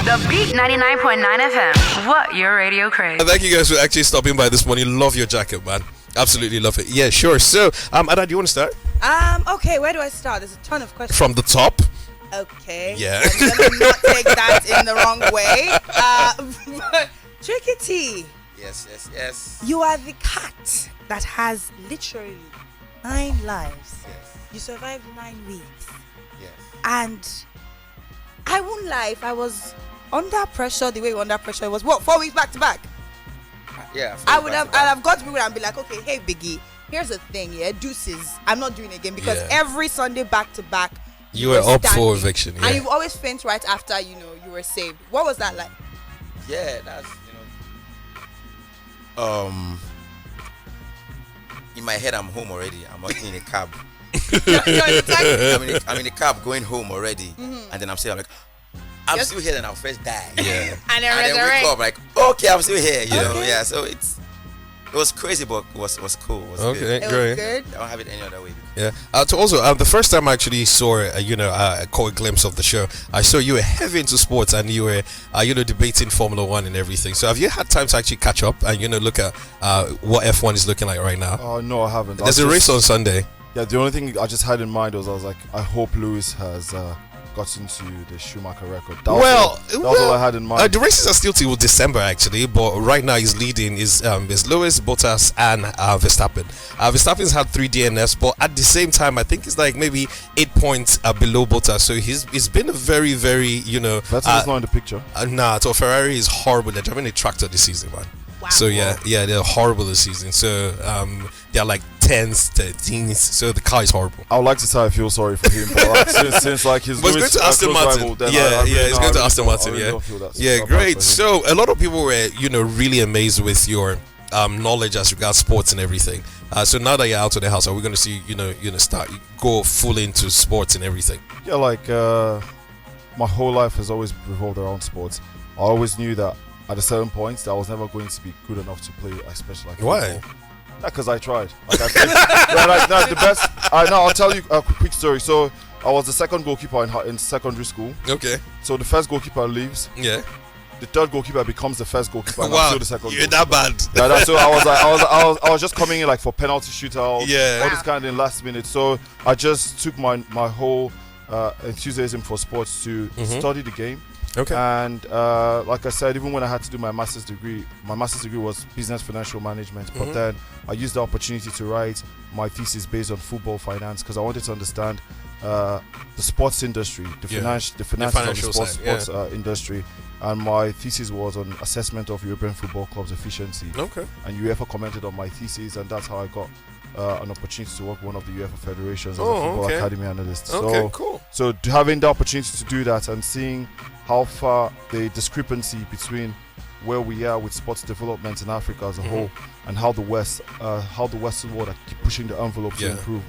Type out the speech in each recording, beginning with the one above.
The Beat 99.9 FM. What your radio craze. Thank you guys for actually stopping by this morning. Love your jacket, man. Absolutely love it. Yeah, sure. So, Ada, do you want to start? Okay, where do I start? There's a ton of questions. From the top. Okay. Yeah. I'm gonna not take that in the wrong way. But Tricky T. Yes. You are the cat that has literally 9 lives. Yes. You survived 9 weeks. Yes. And I won't lie, if I was under pressure, the way you're under pressure, it was what, 4 weeks back to back? Yeah. I'd have got to people and be like, okay, hey Biggie, here's the thing, yeah, deuces. I'm not doing it again because every Sunday back to back, You were up for eviction. Yeah. and you always faint right after you were saved. What was that like? Yeah, that's in my head I'm home already. I'm not in a cab. I'm in a cab going home already, and then I'm like, I'm still here, and I'll first die. Yeah. And then wake up like, okay, I'm still here. You know, yeah. So it was crazy, but it was cool. It was Okay, good. It great. was good. I don't have it any other way. Yeah. The first time I actually saw, caught a glimpse of the show, I saw you were heavy into sports and you were, debating Formula One and everything. So have you had time to actually catch up and, look at what F1 is looking like right now? No, I haven't. There's a race on Sunday. Yeah, the only thing I just had in mind was I was like, I hope Lewis has gotten to the Schumacher record. That was all I had in mind. The races are still till December actually, but right now he's leading is Lewis, Bottas, and Verstappen. Verstappen's had 3 DNFs, but at the same time, I think it's like maybe 8 points below Bottas. So he's been a very, very Vettel's not in the picture. So Ferrari is horrible. They're driving a tractor this season, man. Wow. So yeah, they're horrible this season. So they're like 10s, 13s. So the car is horrible. I would like to say I feel sorry for him, but like, since like his But it's going to Aston Martin. He's going to Aston Martin. Yeah, great. So a lot of people were, really amazed with your knowledge as regards sports and everything. So now that you're out of the house, are we going to see, go full into sports and everything? Yeah, like my whole life has always revolved around sports. I always knew that at a certain point that I was never going to be good enough to play, especially like Why? football. Because I tried. Like, the best. I'll tell you a quick story. So I was the second goalkeeper in secondary school. Okay. So the first goalkeeper leaves. Yeah. The third goalkeeper becomes the first goalkeeper. And I'm Wow. still the second You're goalkeeper. that bad. Yeah, so I was just coming in like for penalty shootout. Yeah. All this kind of in last minute. So I just took my whole enthusiasm for sports to study the game. Okay. And like I said, even when I had to do my master's degree was business financial management. But then I used the opportunity to write my thesis based on football finance because I wanted to understand the sports industry, the finances of the sports industry. And my thesis was on assessment of European football clubs' efficiency. Okay. And UEFA commented on my thesis, and that's how I got an opportunity to work with one of the UEFA federations as a football academy analyst. Okay, cool. So having the opportunity to do that and seeing how far the discrepancy between where we are with sports development in Africa as a whole and how the Western world are keep pushing the envelope to improve,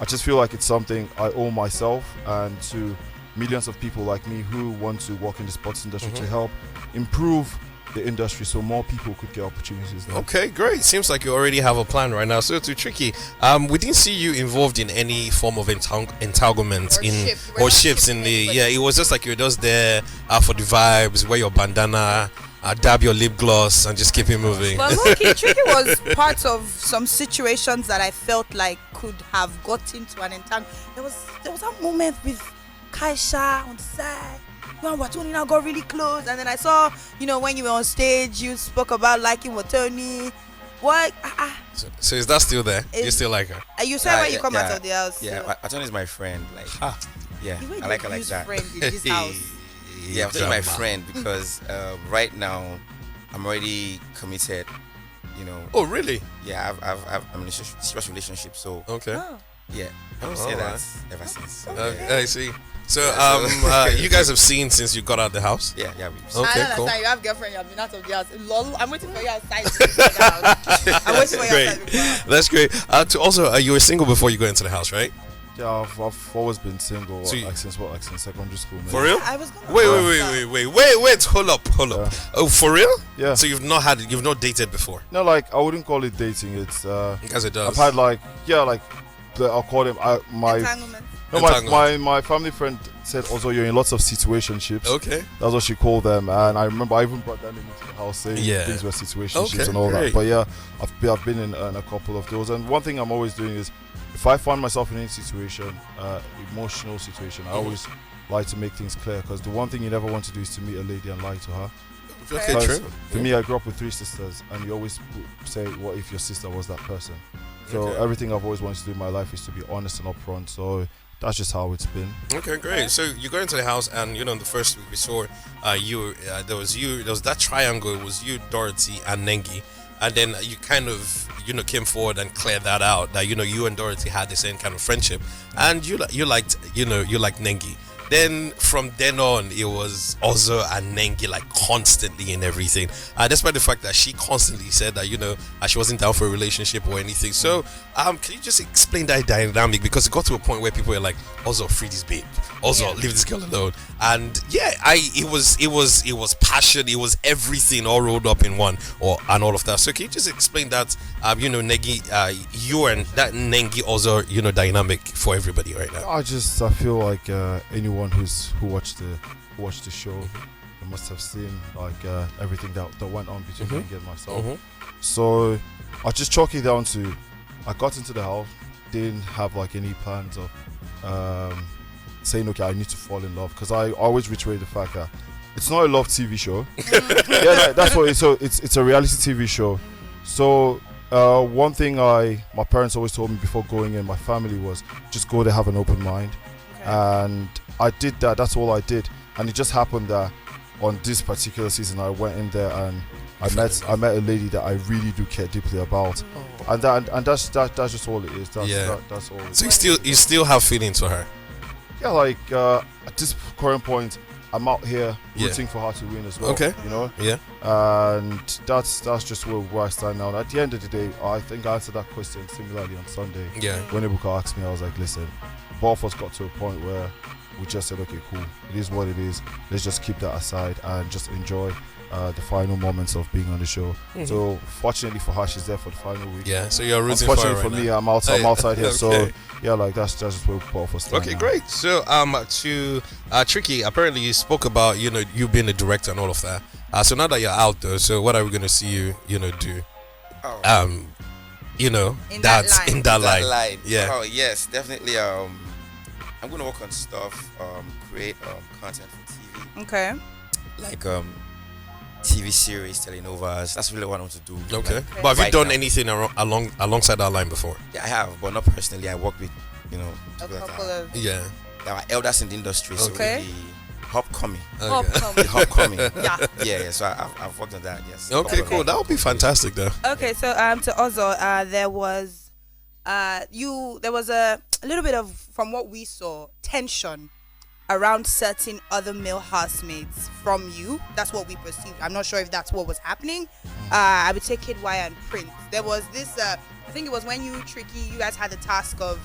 I just feel like it's something I owe myself and to millions of people like me who want to work in the sports industry to help improve the industry so more people could get opportunities there. Okay, great. Seems like you already have a plan right now. So too tricky. We didn't see you involved in any form of entanglement or ships in the it was just like you were just there for the vibes, wear your bandana, dab your lip gloss and just keep it moving. Well, look, Tricky was part of some situations that I felt like could have got into an entanglement. There was a moment with Kaisha on the side. Watoni now got really close, and then I saw, when you were on stage, you spoke about liking Watoni. What? So is that still there? You still like her? You said when you come out of the house. Yeah, Watoni is my friend. Like, yeah, I like her like that. Friend in this house. Yeah, Watoni is my friend because right now I'm already committed. Oh, really? Yeah, I'm in a serious relationship. So okay. Yeah, I would say that ever since. So, I see. So, you guys have seen since you got out of the house? Yeah. Okay, cool. You have girlfriend, you have been out of the house. Lol, I'm waiting for you outside. I'm waiting for you outside. That's great. Also, you were single before you got into the house, right? Yeah, I've always been single since secondary school. Man. For real? I was gonna Wait, hold up. Oh, for real? Yeah. So you've not dated before? No, like I wouldn't call it dating. It's because it does. I've had I'll call them my entanglement. No, my family friend said also you're in lots of situationships. Okay. That's what she called them, and I remember I even brought them into the house saying things were situationships and all that. But yeah, I've been in a couple of those, and one thing I'm always doing is if I find myself in any situation, emotional situation, I always like to make things clear, because the one thing you never want to do is to meet a lady and lie to her. Okay, true. For me, I grew up with 3 sisters, and you always say, what if your sister was that person? So everything I've always wanted to do in my life is to be honest and upfront. So that's just how it's been. Okay, great. So you go into the house, and in the first week we saw there was that triangle. It was you, Dorothy, and Nengi, and then you kind of came forward and cleared that out, that you and Dorothy had the same kind of friendship, and you liked Nengi. Then from then on, it was Ozo and Nengi, like, constantly in everything. Despite the fact that she constantly said that she wasn't down for a relationship or anything. So can you just explain that dynamic? Because it got to a point where people were like, Ozo, free this babe. Ozo, leave this girl alone. And it was passion. It was everything all rolled up in one, and all of that. So can you just explain that Nengi, you and that Nengi Ozo dynamic for everybody right now? I feel like anyone who watched the show, they must have seen like everything that went on between Nengi and myself. So I just chalk it down to, I got into the house, didn't have like any plans of saying, okay, I need to fall in love, because I always reiterate the fact that it's not a love TV show. That's what it's a reality TV show. So one thing my parents always told me before going in, my family, was just go there, have an open mind. And I did that. That's all I did. And it just happened that on this particular season, I went in there and I met a lady that I really do care deeply about. And that's just all it is. That's all. So you still have feelings for her? Yeah, like at this current point, I'm out here rooting for her to win as well. Okay. Yeah. And that's just where I stand now. And at the end of the day, I think I answered that question similarly on Sunday. Yeah. When Ibuka asked me, I was like, listen, both of us got to a point where we just said, okay, cool, it is what it is. Let's just keep that aside and just enjoy the final moments of being on the show. So fortunately for her, she's there for the final week. Yeah, so you're rooting for her. Unfortunately for me, I'm outside here. Okay. So yeah, like that's just where both of us stand. Okay, now. great. So to Tricky, apparently you spoke about you being a director and all of that. So now that you're out though, so what are we gonna see you do? In that line. Yeah. Oh yes, definitely. I'm gonna work on stuff, create content for TV. Okay. Like TV series, telenovas. That's really what I want to do. Okay. Like, but have you done now. anything alongside that line before? Yeah, I have, but not personally. I work with A people couple that of. Yeah. are elders in the industry. So Okay. the upcoming. Okay. Upcoming. Yeah. Yeah. So I've worked on that. Yes. Okay, cool. That would be fantastic, though. Okay, so to Ozo, there was a little bit of, from what we saw, tension around certain other male housemates from you. That's what we perceived. I'm not sure if that's what was happening. I would say Kid Wire and Prince. There was this, I think it was when you guys had the task of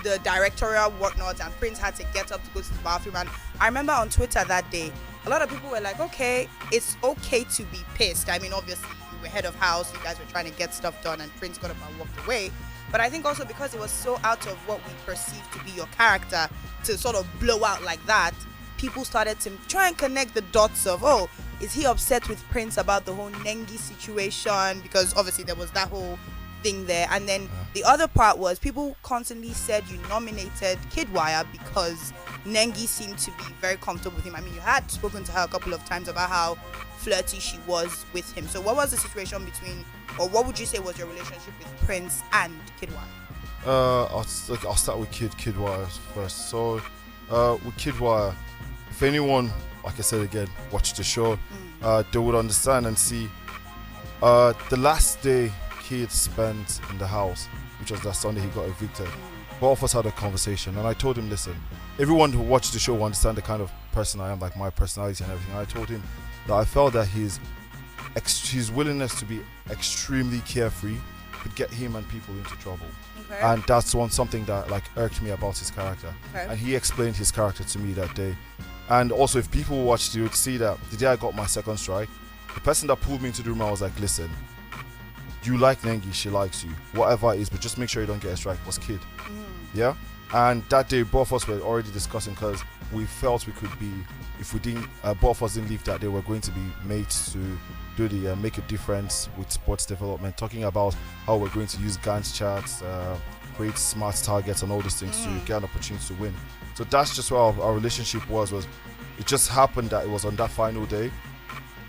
the directorial whatnot, and Prince had to get up to go to the bathroom. And I remember on Twitter that day, a lot of people were like, okay, it's okay to be pissed. I mean, obviously, you were head of house, you guys were trying to get stuff done, and Prince got up and walked away. But I think also because it was so out of what we perceived to be your character to sort of blow out like that, people started to try and connect the dots of, oh, is he upset with Prince about the whole Nengi situation? Because obviously there was that whole thing there. And then the other part was people constantly said you nominated Kidwire because Nengi seemed to be very comfortable with him. I mean, you had spoken to her a couple of times about how flirty she was with him. So what was the situation between, or what would you say was your relationship with Prince and Kidwire? I'll start with Kidwire first. So with Kidwire, if anyone, like I said again, watched the show, they would understand and see the last day Kid spent in the house, which was that Sunday he got evicted. Both of us had a conversation, and I told him, listen, everyone who watched the show will understand the kind of person I am, like my personality and everything. I told him that I felt that his willingness to be extremely carefree could get him and people into trouble. Okay. And that's something that like irked me about his character. Okay. And he explained his character to me that day. And also, if people watched, you would see that the day I got my second strike, the person that pulled me into the room, I was like, listen, you like Nengi, she likes you, whatever it is, but just make sure you don't get a strike, was Kid. Yeah? And that day, both of us were already discussing because we felt we could be, if we didn't, both of us didn't leave that day, we're going to be mates to do the make a difference with sports development, talking about how we're going to use Gantt charts, create smart targets and all these things to get an opportunity to win. So that's just where our relationship was it just happened that it was on that final day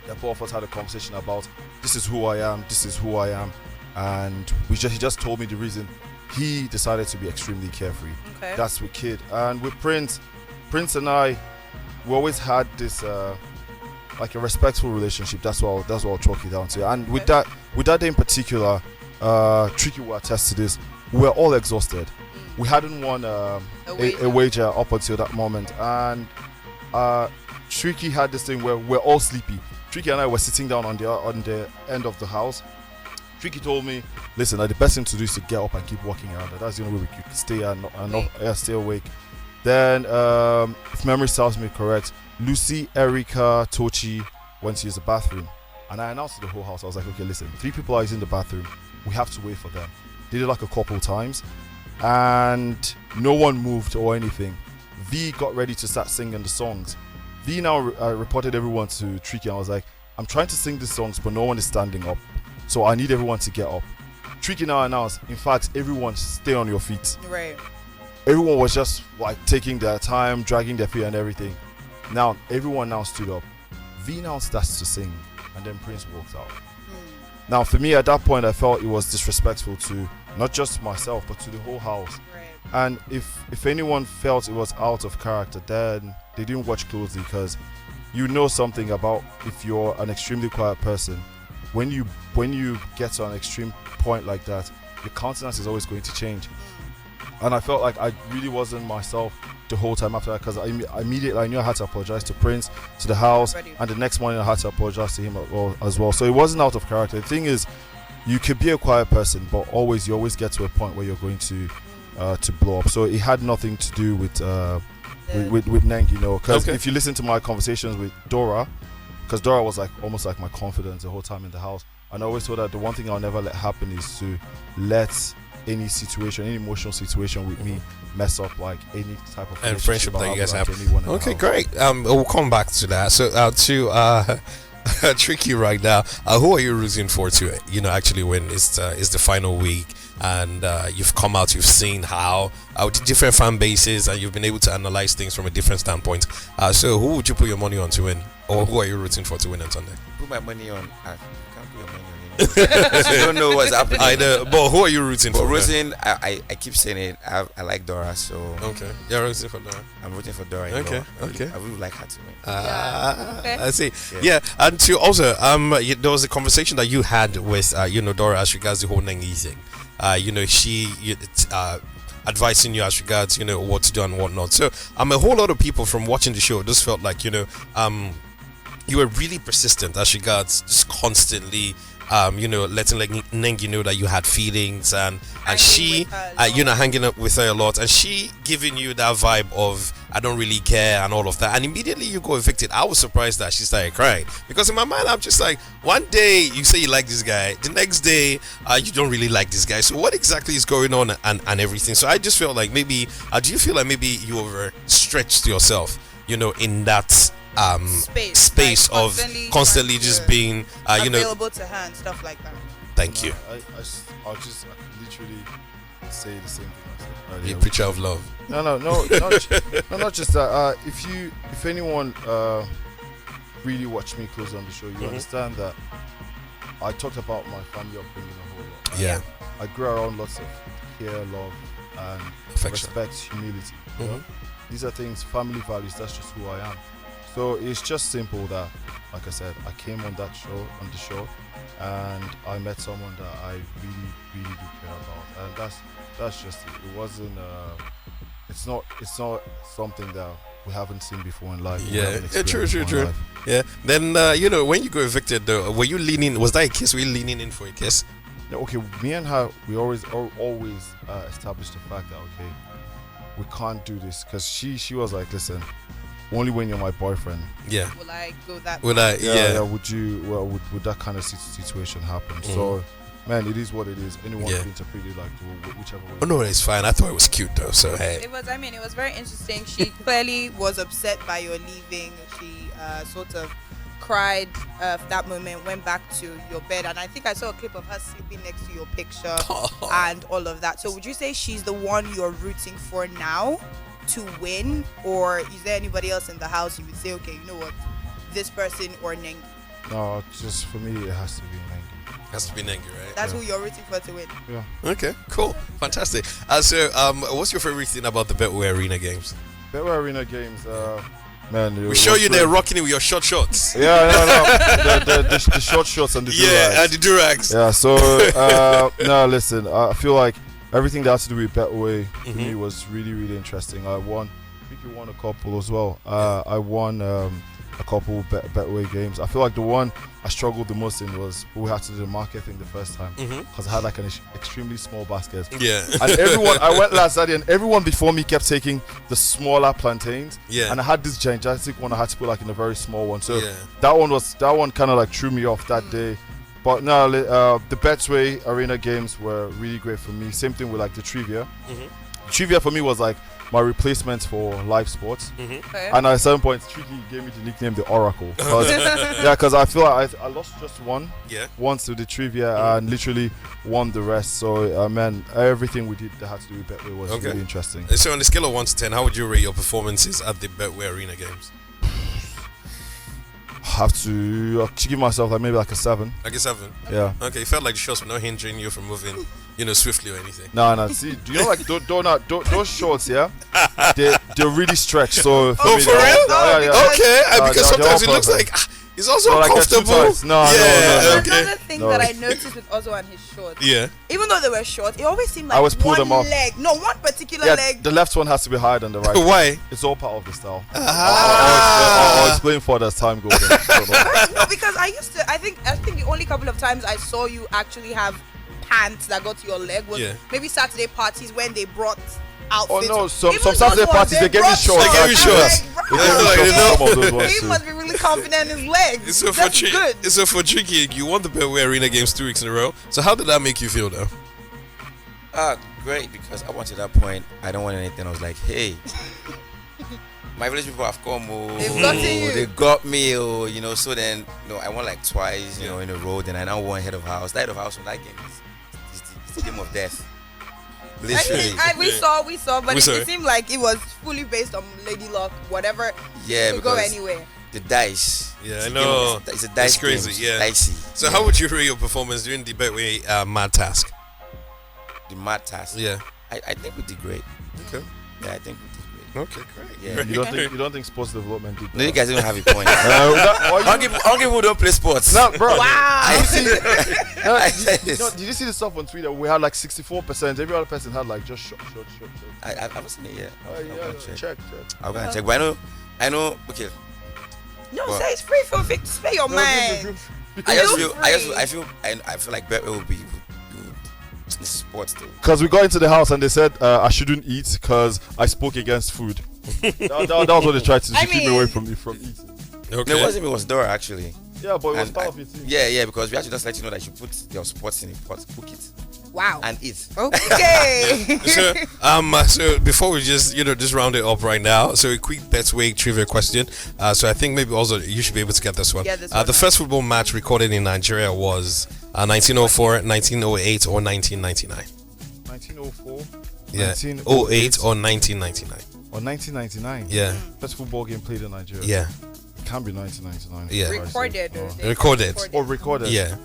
that both of us had a conversation about this is who I am, and he just told me the reason he decided to be extremely carefree. Okay. That's with Kid. And with Prince and I, we always had this like a respectful relationship. That's what I'll chalk it down to. And with that day in particular, Tricky will attest to this. We were all exhausted. We hadn't won a wager up until that moment, and Tricky had this thing where we're all sleepy. Tricky and I were sitting down on the end of the house. Tricky told me, listen, the best thing to do is to get up and keep walking around. That's the only way we could stay awake. Then, if memory serves me correct, Lucy, Erica, Tochi went to use the bathroom. And I announced to the whole house, I was like, okay, listen, 3 people are using the bathroom. We have to wait for them. They did like a couple times. And no one moved or anything. V got ready to start singing the songs. V now reported everyone to Tricky. I was like, I'm trying to sing these songs, but no one is standing up. So I need everyone to get up. Tricky now announced, in fact, everyone stay on your feet. Right. Everyone was just like taking their time, dragging their feet and everything. Now, everyone now stood up. V now starts to sing, and then Prince walks out. Now, for me, at that point, I felt it was disrespectful to not just myself, but to the whole house. Right. And if anyone felt it was out of character, then they didn't watch closely, because you know something about if you're an extremely quiet person. When you get to an extreme point like that, your countenance is always going to change. And I felt like I really wasn't myself the whole time after that, because I immediately knew I had to apologize to Prince, to the house, and the next morning I had to apologize to him as well. So it wasn't out of character. The thing is, you could be a quiet person, but you always get to a point where you're going to blow up. So it had nothing to do with Nengi, because if you listen to my conversations with Dora, because Dora was like almost like my confidence the whole time in the house, and I always told her the one thing I'll never let happen is to let any emotional situation with me mess up like any type of and friendship that you guys have. Okay, house. great. We'll come back to that. So to Tricky right now, who are you rooting for to actually win? It's the final week, and you've come out, you've seen how different fan bases, and you've been able to analyze things from a different standpoint. So who would you put your money on to win, or who are you rooting for to win on Sunday? Put my money on. I can't put your money on. You don't know what's happening. Either, but who are you rooting for? Rooting, I keep saying it. I like Dora, so okay. You're rooting for Dora. I'm rooting for Dora. Okay. I would like her to win. I see. Yeah, and to also there was a conversation that you had with Dora as regards the whole Nengi thing. She advising you as regards what to do and whatnot. So a whole lot of people from watching the show just felt like you were really persistent as regards just constantly letting Nengi know that you had feelings, and she hanging up with her a lot, and she giving you that vibe of I don't really care and all of that, and immediately you go evicted. I was surprised that she started crying, because in my mind I'm just like, one day you say you like this guy, the next day you don't really like this guy, so what exactly is going on and everything. So I just felt like maybe do you feel like maybe you overstretched yourself in that space like of constantly just being available to her and stuff like that. Thank you. I'll just literally say the same thing I said earlier. A preacher of love. No, not just that. If anyone really watched me closely on the show, you understand that I talked about my family upbringing a whole lot. Yeah. I grew around lots of care, love, and affection, respect, humility. These are things, family values. That's just who I am. So it's just simple that, like I said, I came on the show, and I met someone that I really, really do care about, and that's just it. It wasn't. It's not something that we haven't seen before in life. Yeah, true. Yeah. Then when you got evicted, though, were you leaning? Was that a kiss? Were you leaning in for a kiss? Yeah, okay, me and her, we always established the fact that we can't do this, because she was like, listen, only when you're my boyfriend. Yeah. Will I go that? Would I? Yeah. Would you? Well, would that kind of situation happen? So man, it is what it is. Anyone Yeah. can interpret it like whichever way. Oh no, it's fine. I thought it was cute though. So hey. It was very interesting. She clearly was upset by your leaving. She sort of cried that moment, went back to your bed, and I think I saw a clip of her sleeping next to your picture and all of that. So would you say she's the one you're rooting for now to win, or is there anybody else in the house you would say, okay, you know what, this person or Nengi? No, just for me, it has to be Nengi. Has to be Nengi, right? That's who you're rooting for to win. Yeah. Okay, cool, fantastic. So what's your favorite thing about the Betway Arena games? Betway Arena games, man. We show you there rocking it with your short shorts. Yeah, no. the short shorts and the Yeah, and the durags. Yeah, so no, listen. I feel like everything that has to do with Betway to me was really, really interesting. I think you won a couple as well. I won a couple Betway games. I feel like the one I struggled the most in was we had to do the market thing the first time because I had like an extremely small basket. Yeah. And I went last Saturday, and everyone before me kept taking the smaller plantains. Yeah. And I had this gigantic one I had to put like in a very small one. So Yeah. that one kind of like threw me off that day. But no, the Betway Arena games were really great for me. Same thing with like the trivia. Trivia for me was like my replacement for live sports. Okay. And at a certain point, Tricky gave me the nickname the Oracle. Because I feel like I lost just once to the trivia and literally won the rest. So, man, everything we did that had to do with Betway was really interesting. So on a scale of 1 to 10, how would you rate your performances at the Betway Arena games? Have to give myself like maybe like a 7. Like a 7? Yeah. Okay, you felt like the shots were not hindering you from moving, swiftly or anything. No. See, do you know like those shorts? Yeah, they're really stretched. So for me, for real? Yeah. Okay, because they're sometimes it all looks perfect. like it's also No, like they're too uncomfortable. tight. No. Okay. Another thing that I noticed with Ozo and his shorts, Yeah. even though they were short, it always seemed like I always pull one them up. leg. No, one particular Yeah, leg. the left one has to be higher than the right. Why? It's all part of the style. Ah. I'll explain further as time goes on. No, because I think the only couple of times I saw you actually have pants that got to your leg was maybe Saturday parties when they brought outfits. Oh no, some Even Saturday those ones, parties they gave me brought shorts. They gave you shorts. They gave me shorts for some of those ones He too. must be really confident in his legs. So That's good. So for Tricky, you won the Betway Arena games 2 weeks in a row. So how did that make you feel though? Great, because up until that point, I don't want anything. I was like, hey, my village people have come. They've gotten you. They got me. So then, I won like twice, in a row. Then I now won head of house. That head of house from that game is the game of death. Literally. We saw, but it seemed like it was fully based on Lady Luck, whatever. Yeah, could go because anywhere. the dice. Yeah, I know. It's a dice. It's crazy, game. yeah. Dicey. So how would you rate your performance during the Betway Mad Task? The mad task. Yeah. I think we did great. Okay. Yeah, I think we did great. Okay, great. Yeah. You don't think sports development did that? No, you guys don't have a point. I People don't play sports. No, bro. Wow. Did you see the stuff on Twitter? We had like 64%. Every other person had like just short. I haven't seen it yet. I'm gonna check. Check. I'm gonna check. But I know. Okay. No, Well, say it's free for Vic. Spare your mind. I feel like Betway will be in sports though. Because we got into the house and they said I shouldn't eat because I spoke against food. that was what they tried to keep me away from eating. Okay. No, it wasn't me. It was Dora actually. Yeah, but it was And part of it too. Yeah, because we had to just let you know that you put your sports in a pot, cook it, Wow. and eat. Okay. So before we just round it up right now, so a quick Betway trivia question. So I think maybe also you should be able to get this one. Yeah, this one. The first football match recorded in Nigeria was 1904, 1908, or 1999. 1904. Yeah, 1908 08 or 1999. Or 1999. Yeah, First football game played in Nigeria. yeah, It can be 1999. Yeah. Recorded. Oh. recorded. Or recorded. Yeah,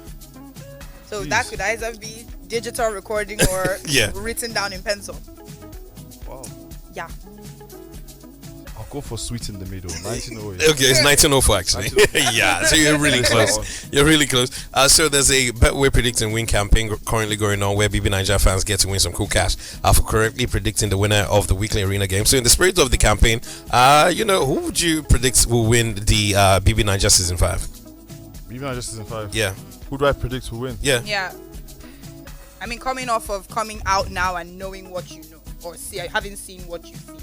So that could either be digital recording or Yeah. written down in pencil. Wow. Yeah. I'll go for sweet in the middle. 1908. okay, it's 1904 actually. Yeah, so you're really close. You're really close. So there's a Betway predicting win campaign currently going on where BB Nigeria fans get to win some cool cash for correctly predicting the winner of the weekly arena game. So in the spirit of the campaign, who would you predict will win the BB Nigeria season 5? Even just season 5. Yeah, Who do I predict will win? yeah. Yeah. I mean, coming off of coming out now and knowing what you know, or having seen what you see.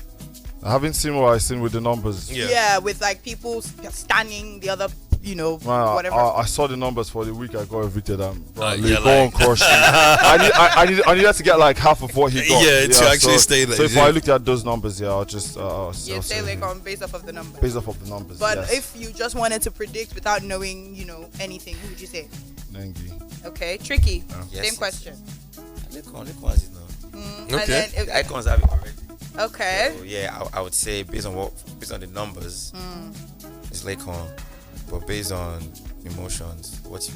I haven't seen what I've seen with the numbers. Yeah. Yeah, with like people standing the other whatever. I saw the numbers for the week I got evicted. Go like- on, crush. I needed to get like half of what he got. Yeah, to actually stay there. So if I looked at those numbers, I'll just You say like on based off of the numbers. based off of the numbers. But yes. if you just wanted to predict without knowing, anything, who would you say? Nengi. Okay, tricky. Yes, Same question. Lekon has it now. And Okay. then The icons have it already. okay. So yeah, I would say based on the numbers, it's Lekon. But based on emotions, what you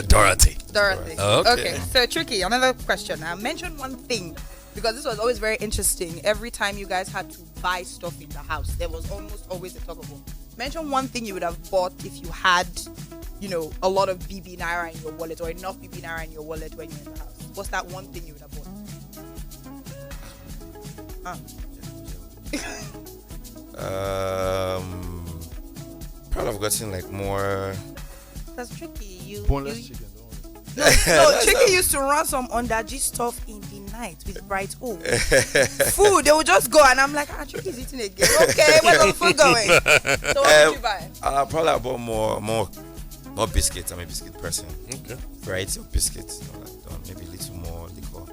Dorothy. Dorothy. Okay. So tricky. Another question. Now mention one thing, because this was always very interesting. Every time you guys had to buy stuff in the house, there was almost always a tug of war. Mention one thing you would have bought if you had, a lot of BB Naira in your wallet or enough BB Naira in your wallet when you're in the house. What's that one thing you would have bought? Probably have gotten like more. That's tricky. Boneless chicken. Don't worry. No, Tricky used to run some underage stuff in the night with Bright O. Food, they would just go and I'm like, Tricky's eating again. Okay, where's the food going? So what did you buy? I probably have bought more biscuits. I'm a biscuit person. Okay. Variety of biscuits. Maybe a little more liquor.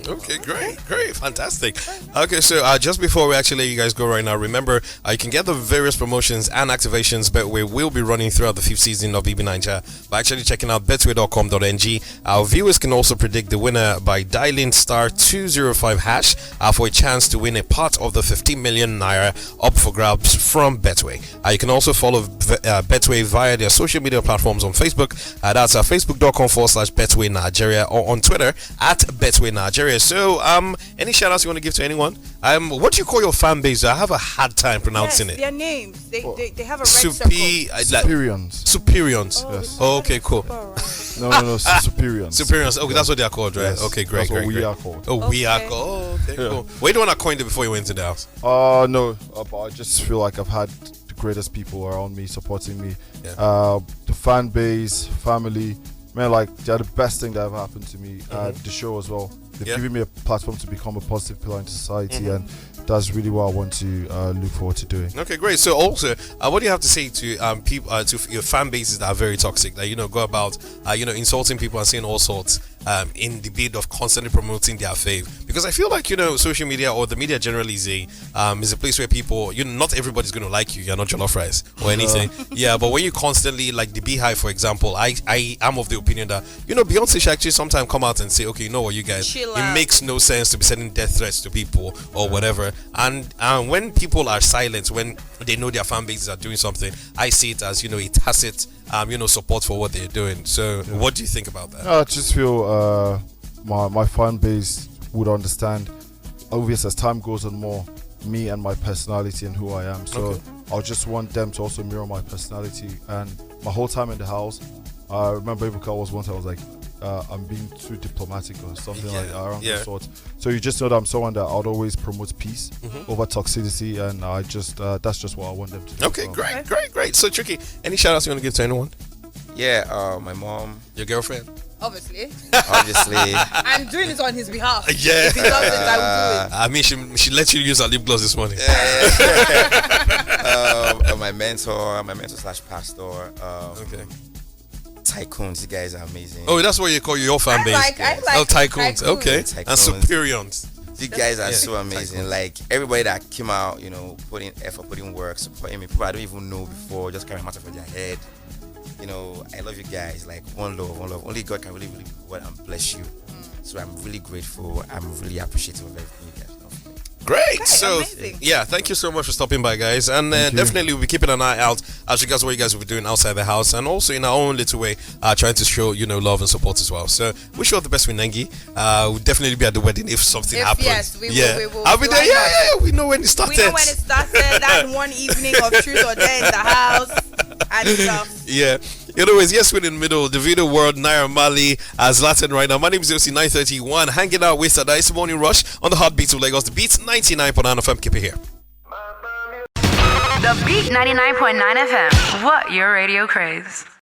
Okay, great, fantastic. Okay, so just before we actually let you guys go right now, remember you can get the various promotions and activations Betway will be running throughout the 5th season of BB Niger by actually checking out betway.com.ng. Our viewers can also predict the winner by dialing *205# for a chance to win a part of the 15 million naira up for grabs from Betway. You can also follow Betway via their social media platforms on Facebook. That's facebook.com/Betway Nigeria or on Twitter @Betway Nigeria. So, any shout outs you want to give to anyone? What do you call your fan base? I have a hard time pronouncing it. Their names. They have a red Superions. Superions. Yes. Oh, okay, cool. circle. No, Superions. Superions. Okay, that's what they are called, right? Yes, Okay, great, that's great, what we great. are called. Oh, we are Okay. called. Oh, okay, Yeah. cool. Were you the one that coined it before you went into the house? No, but I just feel like I've had the greatest people around me supporting me. Yeah. The fan base, family, man, like they're the best thing that ever happened to me. The show as well. They've given me a platform to become a positive pillar into society, and that's really what I want to look forward to doing. Okay, great. So, also, what do you have to say to people, to your fan bases that are very toxic? That go about, insulting people and saying all sorts in the bid of constantly promoting their fave? Because I feel like social media or the media generally is a place where people, not everybody's going to like you. You're not jollof rice or anything. Yeah, but when you constantly, like the Beehive, for example, I am of the opinion that Beyonce should actually sometime come out and say, okay, you know what, you guys, it makes no sense to be sending death threats to people or whatever. And when people are silent, when they know their fan bases are doing something, I see it as a tacit support for what they're doing. So what do you think about that? I just feel my fan base would understand. Obviously, as time goes on more, me and my personality and who I am. So I'll just want them to also mirror my personality. And my whole time in the house, I remember Ibuka was once I was like, I'm being too diplomatic or something like that around the sort. So you just know that I'm someone that I'd always promote peace over toxicity, and I just that's just what I want them to do. Okay, great. So Tricky, any shout outs you want to give to anyone? Yeah, my mom, Your girlfriend? Obviously. I'm doing it on his behalf. Yeah. If he loves it, I will do it. I mean, she let you use her lip gloss this morning. my mentor / pastor. Okay. Tycoons, you guys are amazing. Oh, that's what you call your fan base. I like tycoons. Okay. Tycoons. And superions. You guys are so amazing. Tycoons. Like everybody that came out, putting effort, putting work, supporting me. People I don't even know before, just carrying matter for their head. I love you guys. Like one love. Only God can really, really reward and bless you. So I'm really grateful. I'm really appreciative of everything you guys know. Great. So, amazing. yeah, thank you so much for stopping by, guys. And definitely we'll be keeping an eye out as regards what you guys will be doing outside the house, and also in our own little way, trying to show, love and support as well. So, wish you all the best with Nengi. We'll definitely be at the wedding if something happens. Yes, we will. I'll be there. Yeah. We know when it started. We know when it started. That one evening of truth or dare in the house and stuff. Yeah. Anyways, yes, we're in the middle. The video world, Naira Marley as Latin right now. My name is Osi 931, hanging out with Ada. It's Morning Rush on the Heartbeat of Lagos. The Beats 99.9 FM. Keep it here. The Beat 99.9 FM. What your radio craze.